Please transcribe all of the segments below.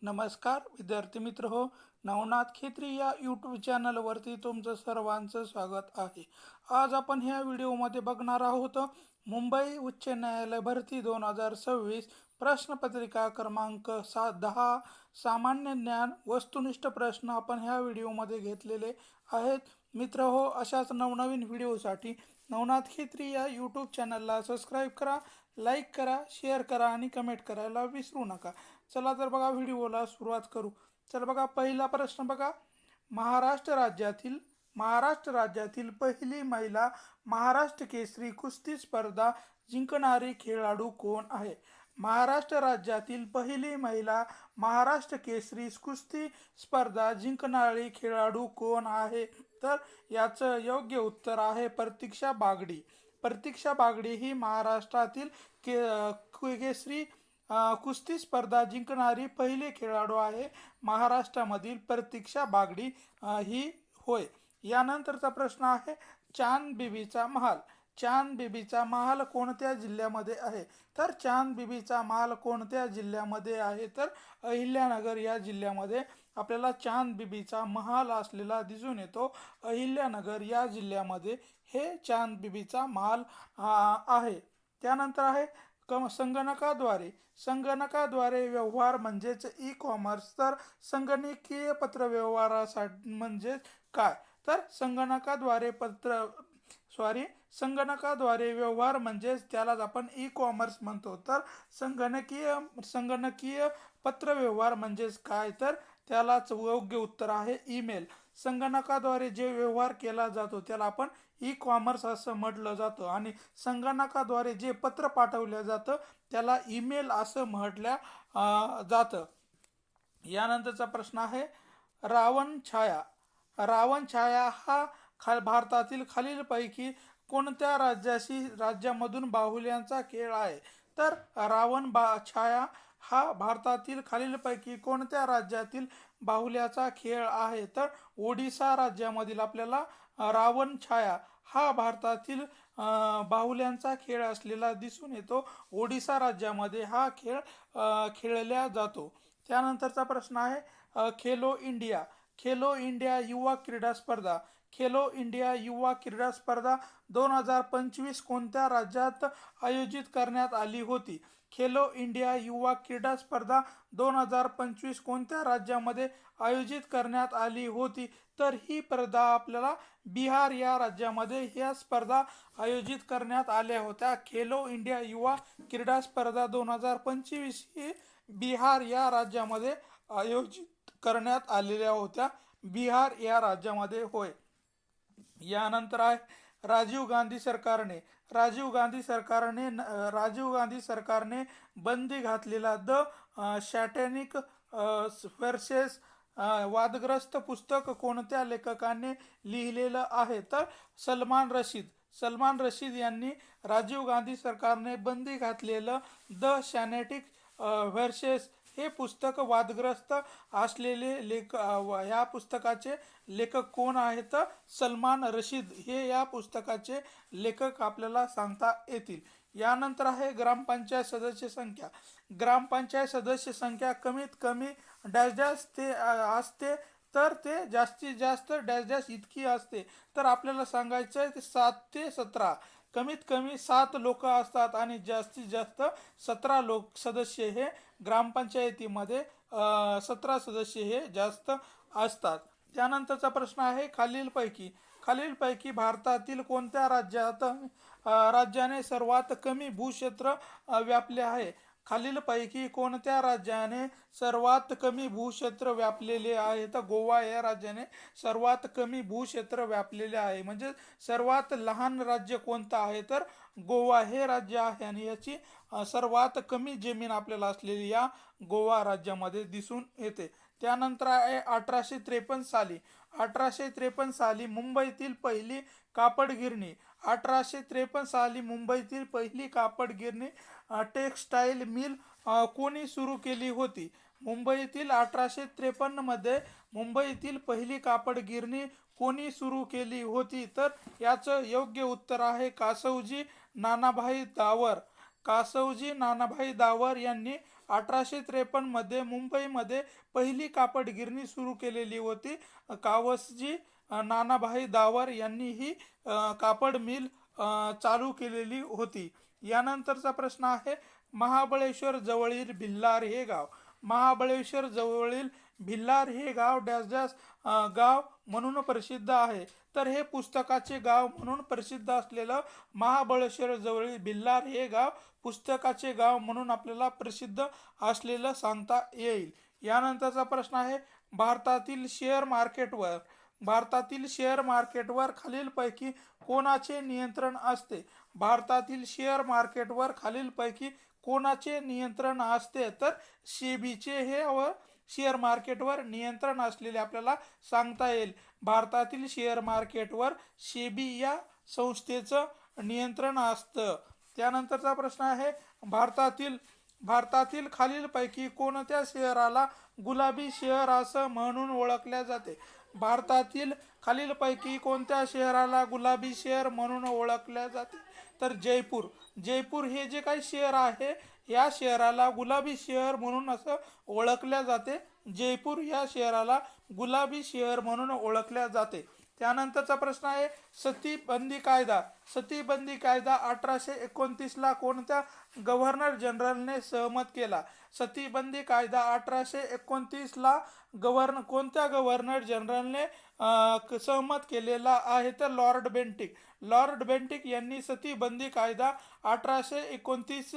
नमस्कार विद्यार्थी मित्र हो. नवनाथ खेत्री या यूट्यूब चॅनलवरती तुमचं सर्वांचं स्वागत आहे. आज आपण ह्या व्हिडिओमध्ये बघणार आहोत मुंबई उच्च न्यायालय भरती 2026 प्रश्नपत्रिका क्रमांक 10 सामान्य ज्ञान वस्तुनिष्ठ प्रश्न आपण ह्या व्हिडिओमध्ये घेतलेले आहेत. मित्र हो, अशाच नवनवीन व्हिडिओसाठी नवनाथ खेत्री या यूट्यूब चॅनलला सबस्क्राईब करा, लाईक करा, शेअर करा आणि कमेंट करायला विसरू नका. चला तर बघा, व्हिडिओला सुरुवात करू. चला बघा, पहिला प्रश्न बघा. महाराष्ट्र राज्यातील पहिली महिला महाराष्ट्र केसरी कुस्ती स्पर्धा जिंकणारी खेळाडू कोण आहे? महाराष्ट्र राज्यातील पहिली महिला महाराष्ट्र केसरी कुस्ती स्पर्धा जिंकणारी खेळाडू कोण आहे? तर याचं योग्य उत्तर आहे प्रतीक्षा बागडी. प्रतीक्षा बागडी ही महाराष्ट्रातील केसरी कुस्ती स्पर्धा जिंकणारी पहिली खेळाडू आहे. महाराष्ट्रामधील प्रतीक्षा बागडी ही होय. यानंतरचा प्रश्न आहे चांद बीबीचा महाल. चांद बीबीचा महाल कोणत्या जिल्ह्यामध्ये आहे? तर चांद बीबीचा महाल कोणत्या जिल्ह्यामध्ये आहे? तर अहिल्यानगर या जिल्ह्यामध्ये आपल्याला चांद बीबीचा महाल असलेला दिसून येतो. अहिल्यानगर या जिल्ह्यामध्ये हे चांद बीबीचा महाल आहे. त्यानंतर आहे संगणकाद्वारे व्यवहार म्हणजेच ई कॉमर्स. तर संगणकीय पत्रव्यवहारासाठी म्हणजेच काय? तर संगणकाद्वारे व्यवहार म्हणजेच त्यालाच आपण ई कॉमर्स म्हणतो. तर संगणकीय पत्रव्यवहार म्हणजेच काय? तर त्यालाच योग्य उत्तर आहे ईमेल. संगणकाद्वारे जे व्यवहार केला जातो त्याला आपण ई कॉमर्स असं म्हटलं जातं आणि संगणकाद्वारे जे पत्र पाठवलं जातं त्याला ईमेल असं म्हटलं जातं. यानंतरचा प्रश्न आहे रावण छाया हा भारतातील खालीलपैकी कोणत्या राज्यामधून बाहुल्यांचा खेळ आहे? तर छाया हा भारतातील खालीलपैकी कोणत्या राज्यातील बाहुल्याचा खेळ आहे? तर ओडिसा राज्यामधील आपल्याला रावण छाया हा भारतातील बाहुल्यांचा खेळ असलेला दिसून येतो. ओडिसा राज्यामध्ये हा खेळ खेळला जातो. त्यानंतरचा प्रश्न आहे खेलो इंडिया युवा क्रीडा स्पर्धा. खेलो इंडिया युवा क्रीडा स्पर्धा 2025 कोणत्या राज्यात आयोजित करण्यात आली होती? खेलो इंडिया युवा क्रीडा स्पर्धा 2025 कोणत्या राज्यामध्ये आयोजित करण्यात आली होती? तर ही स्पर्धा आपल्याला बिहार या राज्यामध्ये ह्या स्पर्धा आयोजित करण्यात आल्या होत्या. खेलो इंडिया युवा क्रीडा स्पर्धा 2025 ही बिहार या राज्यामध्ये आयोजित करण्यात आलेल्या होत्या. बिहार या राज्यामध्ये होय. यानंतर आहे राजीव गांधी सरकारने बंदी घातलेला द सॅटॅनिक व्हर्सेस वादग्रस्त पुस्तक कोणत्या लेखकाने लिहिलेलं आहे? तर सलमान रशीद यांनी राजीव गांधी सरकारने बंदी घातलेलं द सॅटॅनिक व्हर्सेस हे पुस्तक वादग्रस्त असलेले ह्या पुस्तकाचे लेखक कोण आहेत? सलमान रशीद हे या पुस्तकाचे लेखक आपल्याला सांगता येतील. यानंतर आहे ग्रामपंचायत सदस्य संख्या कमीत कमी डॅश डॅश ते असते तर ते जास्तीत जास्त डॅश डॅश इतकी असते. तर आपल्याला सांगायचं आहे ते 7 ते 17. कमीत कमी 7 लोक असतात आणि जास्तीत जास्त 17 सदस्य हे ग्रामपंचायतीमध्ये 17 सदस्य हे जास्त असतात. त्यानंतरचा प्रश्न आहे खालीलपैकी भारतातील कोणत्या राज्याने सर्वात कमी भूक्षेत्र व्यापले आहे? खालीलपैकी कोणत्या राज्याने सर्वात कमी भूक्षेत्र व्यापलेले आहे? तर गोवा या राज्याने सर्वात कमी भूक्षेत्र व्यापलेले आहे. म्हणजे सर्वात लहान राज्य कोणतं आहे? तर गोवा हे राज्य आहे आणि याची सर्वात कमी जमीन आपल्याला असलेली या गोवा राज्यामध्ये दिसून येते. त्यानंतर आहे 1853 साली मुंबईतील पहिली कापड गिरणी. 1853 साली मुंबईतील पहिली कापड गिरणी टेक्सटाईल मिल कोणी सुरू केली होती? मुंबईतील 1853 मध्ये मुंबईतील पहिली कापड गिरणी कोणी सुरू केली होती? तर याचं योग्य उत्तर आहे कासवजी नानाभाई दावर. कासवजी नानाभाई दावर यांनी 1853 मध्ये मुंबईमध्ये पहिली कापड गिरणी सुरू केलेली होती. कावसजी नानाभाई दावर यांनी ही कापड मिल चालू केलेली होती. यानंतरचा प्रश्न आहे, महाबळेश्वर जवळील भिल्लार हे गाव. महाबळेश्वर जवळील भिल्लार हे गाव डॅश डॅश गाव म्हणून प्रसिद्ध आहे. तर हे पुस्तकाचे गाव म्हणून प्रसिद्ध असलेलं महाबळेश्वर जवळील भिल्लार हे गाव पुस्तकाचे गाव म्हणून आपल्याला प्रसिद्ध असलेलं सांगता येईल. यानंतरचा प्रश्न आहे, भारतातील शेअर मार्केटवर खालीलपैकी कोणाचे नियंत्रण असते. भारतातील शेअर मार्केटवर खालीलपैकी कोणाचे नियंत्रण असते. तर सेबीचे हे शेअर मार्केटवर नियंत्रण असलेले आपल्याला सांगता येईल. भारतातील शेअर मार्केटवर सेबी या संस्थेचं नियंत्रण असतं. त्यानंतरचा प्रश्न आहे, भारतातील खालीलपैकी कोणत्या शहराला गुलाबी शहर असं म्हणून ओळखले जाते. भारतातील खालीलपैकी कोणत्या शहराला गुलाबी शहर म्हणून ओळखले जाते. तर जयपूर हे जे काही शहर आहे या शहराला गुलाबी शहर म्हणून असं ओळखले जाते. जयपूर या शहराला गुलाबी शहर म्हणून ओळखले जाते. त्यानंतरचा प्रश्न आहे, सतीबंदी कायदा 1829 कोणत्या गव्हर्नर जनरलने सहमत केला. सतीबंदी कायदा 1829 कोणत्या गव्हर्नर जनरलने सहमत केलेला आहे. तर लॉर्ड बेंटिक यांनी सतीबंदी कायदा 1829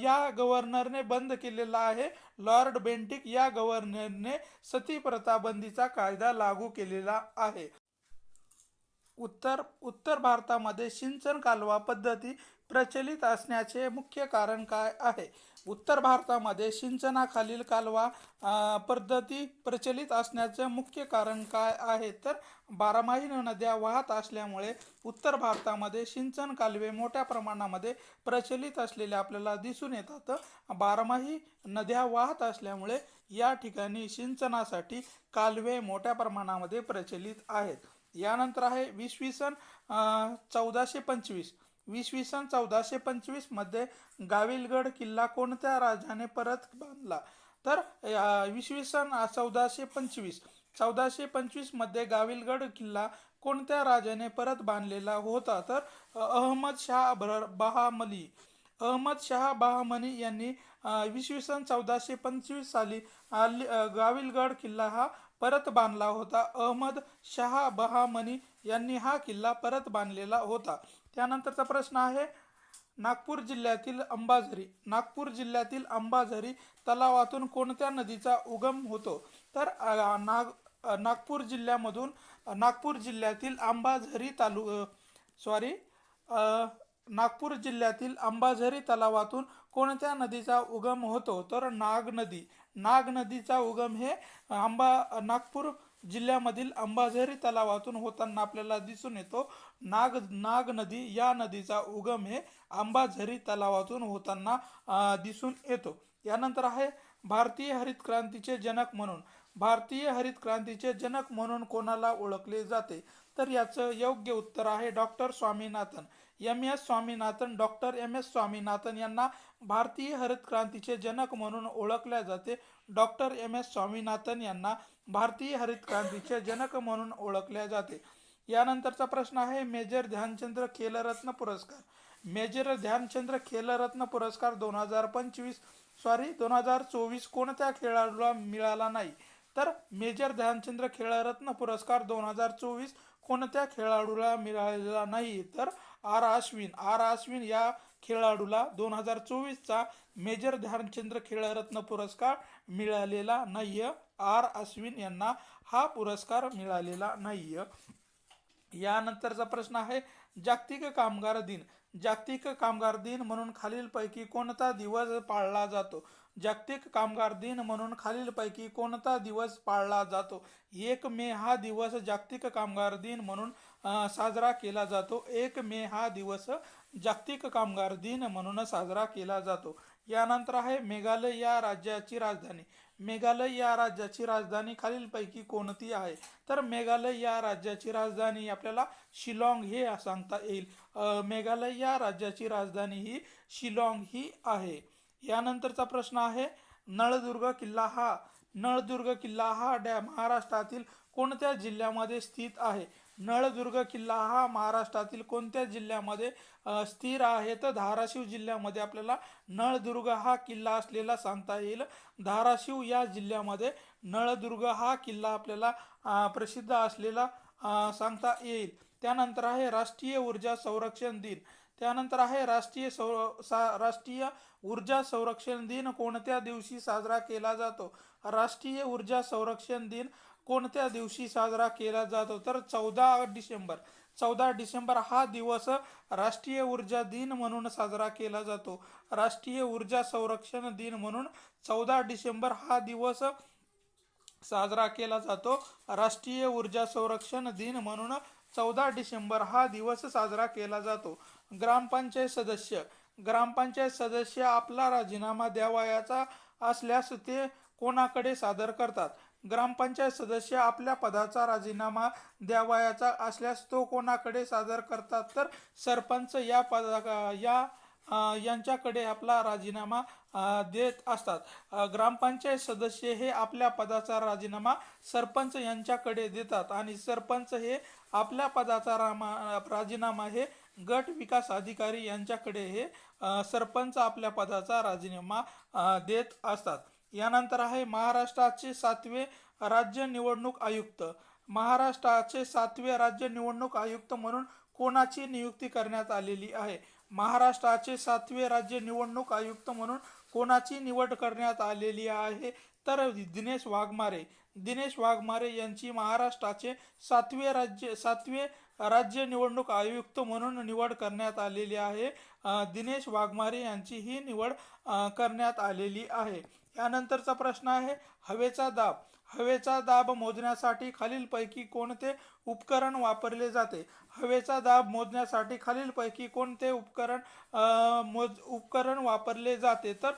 या गव्हर्नरने बंद केलेला आहे. लॉर्ड बेंटिक या गव्हर्नरने सती प्रथा बंदीचा कायदा लागू केलेला आहे. उत्तर भारतामध्ये सिंचन कालवा पद्धती प्रचलित असण्याचे मुख्य कारण काय आहे. उत्तर भारतामध्ये सिंचनाखालील कालवा पद्धती प्रचलित असण्याचे मुख्य कारण काय आहे. तर बारमाही नद्या वाहत असल्यामुळे उत्तर भारतामध्ये सिंचन कालवे मोठ्या प्रमाणामध्ये प्रचलित असलेले आपल्याला दिसून येतात. बारमाही नद्या वाहत असल्यामुळे या ठिकाणी सिंचनासाठी कालवे मोठ्या प्रमाणामध्ये प्रचलित आहेत. यानंतर आहे, इसवी सन 1425 मध्ये गाविलगड किल्ला कोणत्या राजाने परत बांधला. तर इसवी सन 1425 मध्ये गाविलगड किल्ला कोणत्या राजाने परत बांधलेला होता. तर अहमद शाह बहामनी यांनी इसवी सन 1425 साली गाविलगड किल्ला हा परत बांधला होता. अहमद शाह बहामनी यांनी हा किल्ला परत बांधलेला होता. त्यानंतरचा प्रश्न आहे, नागपूर जिल्ह्यातील अंबाझरी तलावातून कोणत्या नदीचा उगम होतो. तर नागपूर जिल्ह्यातील अंबाझरी तलावातून कोणत्या नदीचा उगम होतो. तर नाग नदीचा उगम हे नागपूर जिल्ह्यामधील अंबाझरी तलावातून होताना आपल्याला दिसून येतो. नाग नदी या नदीचा उगम हे अंबाझरी तलावातून होताना दिसून येतो. यानंतर आहे, भारतीय हरित क्रांतीचे जनक म्हणून कोणाला ओळखले जाते. तर याचं योग्य उत्तर आहे doctor Swaminathan. Doctor M S Swaminathan यांना भारतीय हरित क्रांतीचे जनक म्हणून ओळखले जाते. डॉक्टर एम एस स्वामीनाथन यांना भारतीय हरित क्रांतीचे जनक म्हणून ओळखले जाते. यानंतरचा प्रश्न आहे, मेजर ध्यानचंद खेलरत्न पुरस्कार 2024 कोणत्या खेळाडूला मिळाला नाही. तर मेजर ध्यानचंद खेलरत्न पुरस्कार 2024 कोणत्या खेळाडूला मिळालेला नाही. तर आर अश्विन या खेळाडूला 2024चा मेजर ध्यानचंद खेलरत्न पुरस्कार मिळालेला नाही. आर अश्विन यांना हा पुरस्कार मिळालेला नाही. यानंतरचा प्रश्न आहे, जागतिक कामगार दिन म्हणून खालीलपैकी कोणता दिवस पाळला जातो. जागतिक कामगार दिन म्हणून खालीलपैकी कोणता दिवस पाळला जातो. 1 मे हा दिवस जागतिक कामगार दिन म्हणून साजरा केला जातो. 1 मे हा दिवस जागतिक कामगार दिन म्हणून साजरा केला जातो. यानंतर आहे मेघालय या राज्याची राजधानी. मेघालय या राज्याची राजधानी खालीलपैकी कोणती आहे? तर मेघालय या राज्याची राजधानी आपल्याला शिलाँग हे सांगता येईल. मेघालय या राज्याची राजधानी ही शिलाँग ही आहे. यानंतरचा प्रश्न आहे नळदुर्ग किल्ला हा महाराष्ट्रातील कोणत्या जिल्ह्यामध्ये स्थित आहे? नळदुर्ग किल्ला हा महाराष्ट्रातील कोणत्या जिल्ह्यामध्ये स्थिर आहे? तर धाराशिव जिल्ह्यामध्ये आपल्याला नळदुर्ग हा किल्ला असलेला सांगता येईल. धाराशिव या जिल्ह्यामध्ये नळदुर्ग हा किल्ला आपल्याला प्रसिद्ध असलेला सांगता येईल. त्यानंतर आहे राष्ट्रीय ऊर्जा संरक्षण दिन. त्यानंतर आहे राष्ट्रीय ऊर्जा संरक्षण दिन कोणत्या दिवशी साजरा केला जातो? राष्ट्रीय ऊर्जा संरक्षण दिन कोणत्या दिवशी साजरा केला जातो? तर 14 डिसेंबर. 14 डिसेंबर हा दिवस राष्ट्रीय ऊर्जा दिन म्हणून साजरा केला जातो. राष्ट्रीय ऊर्जा संरक्षण दिन म्हणून 14 डिसेंबर हा दिवस साजरा केला जातो. राष्ट्रीय ऊर्जा संरक्षण दिन म्हणून 14 डिसेंबर हा दिवस साजरा केला जातो. ग्रामपंचायत सदस्य आपला राजीनामा द्यावयाचा असल्यास ते कोणाकडे सादर करतात? ग्रामपंचायत सदस्य आपल्या पदाचा राजीनामा द्यावयाचा असल्यास तो कोणाकडे सादर करतात? तर सरपंच यांच्याकडे आपला राजीनामा देत असतात. ग्रामपंचायत सदस्य हे आपल्या पदाचा राजीनामा सरपंच यांच्याकडे देतात आणि सरपंच हे आपल्या पदाचा राजीनामा हे गट विकास अधिकारी यांच्याकडे हे सरपंच आपल्या पदाचा राजीनामा देत असतात. यानंतर आहे महाराष्ट्राचे 7वे राज्य निवडणूक आयुक्त. महाराष्ट्राचे 7वे राज्य निवडणूक आयुक्त म्हणून कोणाची नियुक्ती करण्यात आलेली आहे? महाराष्ट्राचे 7वे राज्य निवडणूक आयुक्त म्हणून कोणाची निवड करण्यात आलेली आहे? तर दिनेश वाघमारे यांची महाराष्ट्राचे 7वे राज्य निवडणूक आयुक्त म्हणून निवड करण्यात आलेली आहे. दिनेश वाघमारे यांची ही निवड करण्यात आलेली आहे. यानंतरचा प्रश्न आहे हवेचा दाब मोजण्यासाठी खालीलपैकी कोणते उपकरण वापरले जाते? हवेचा दाब मोजण्यासाठी खालीलपैकी कोणते उपकरण वापरले जाते? तर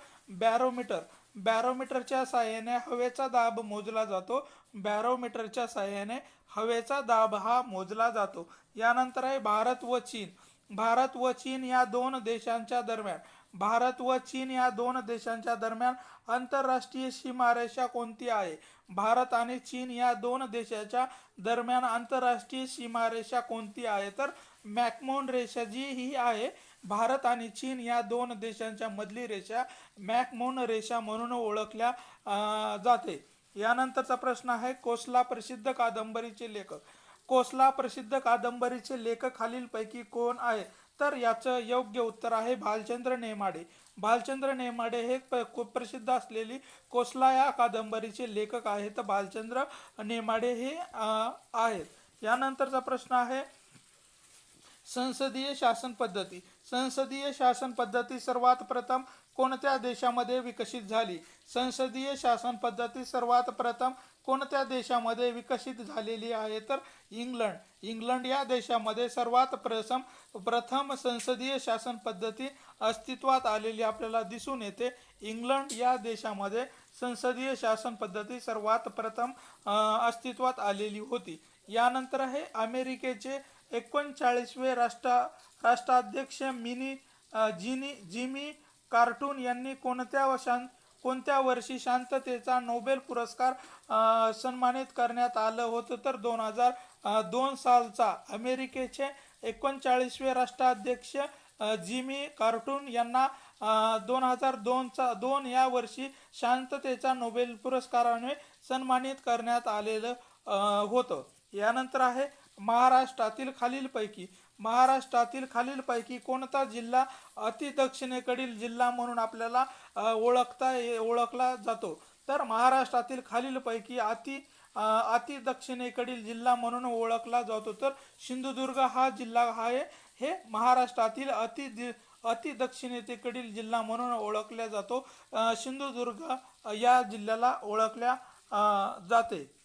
बॅरोमीटरच्या साहाय्याने हवेचा दाब मोजला जातो. बॅरोमीटरच्या साहाय्याने हवेचा दाब हा मोजला जातो. यानंतर आहे भारत व चीन या दोन देशांच्या दरम्यान आंतरराष्ट्रीय सीमारेषा कोणती आहे? भारत आणि चीन या दोन देशाच्या दरम्यान आंतरराष्ट्रीय सीमारेषा कोणती आहे? तर मॅकमोहन रेषा जी ही आहे, भारत आणि चीन या दोन देशांच्या मधली रेषा मॅकमोहन रेषा म्हणून ओळखल्या जाते. यानंतरचा प्रश्न आहे कोसला प्रसिद्ध कादंबरीचे लेखक खालीलपैकी कोण आहे? तर याचं योग्य उत्तर आहे भालचंद्र नेमाडे हे खूप प्रसिद्ध असलेली कोसला या कादंबरीचे लेखक आहेत. भालचंद्र नेमाडे हे आहेत. यानंतरचा प्रश्न आहे संसदीय शासन पद्धती सर्वात प्रथम कोणत्या देशामध्ये विकसित झाली? संसदीय शासन पद्धती सर्वात प्रथम कोणत्या देशामध्ये विकसित झालेली आहे? तर इंग्लंड या देशामध्ये सर्वात प्रथम संसदीय शासन पद्धती अस्तित्वात आलेली आपल्याला दिसून येते. इंग्लंड या देशामध्ये संसदीय शासन पद्धती सर्वात प्रथम अस्तित्वात आलेली होती. यानंतर आहे अमेरिकेचे 39वे राष्ट्राध्यक्ष जिमी कार्टून यांनी कोणत्या वर्षी शांततेचा नोबेल पुरस्कार सन्मानित करण्यात आलं होतं? तर 2002 सालचा. अमेरिकेचे 39वे राष्ट्राध्यक्ष जिमी कार्टून यांना 2002 या वर्षी शांततेचा नोबेल पुरस्काराने सन्मानित करण्यात आलेलं होतं. यानंतर आहे महाराष्ट्रातील खालीलपैकी कोणता जिल्हा अतिदक्षिणेकडील जिल्हा म्हणून आपल्याला ओळखला जातो? तर महाराष्ट्रातील खालीलपैकी अति दक्षिणेकडील जिल्हा म्हणून ओळखला जातो. तर सिंधुदुर्ग हा जिल्हा आहे हे महाराष्ट्रातील अति दक्षिणेकडील जिल्हा म्हणून ओळखला जातो. सिंधुदुर्ग या जिल्ह्याला ओळखल्या जाते.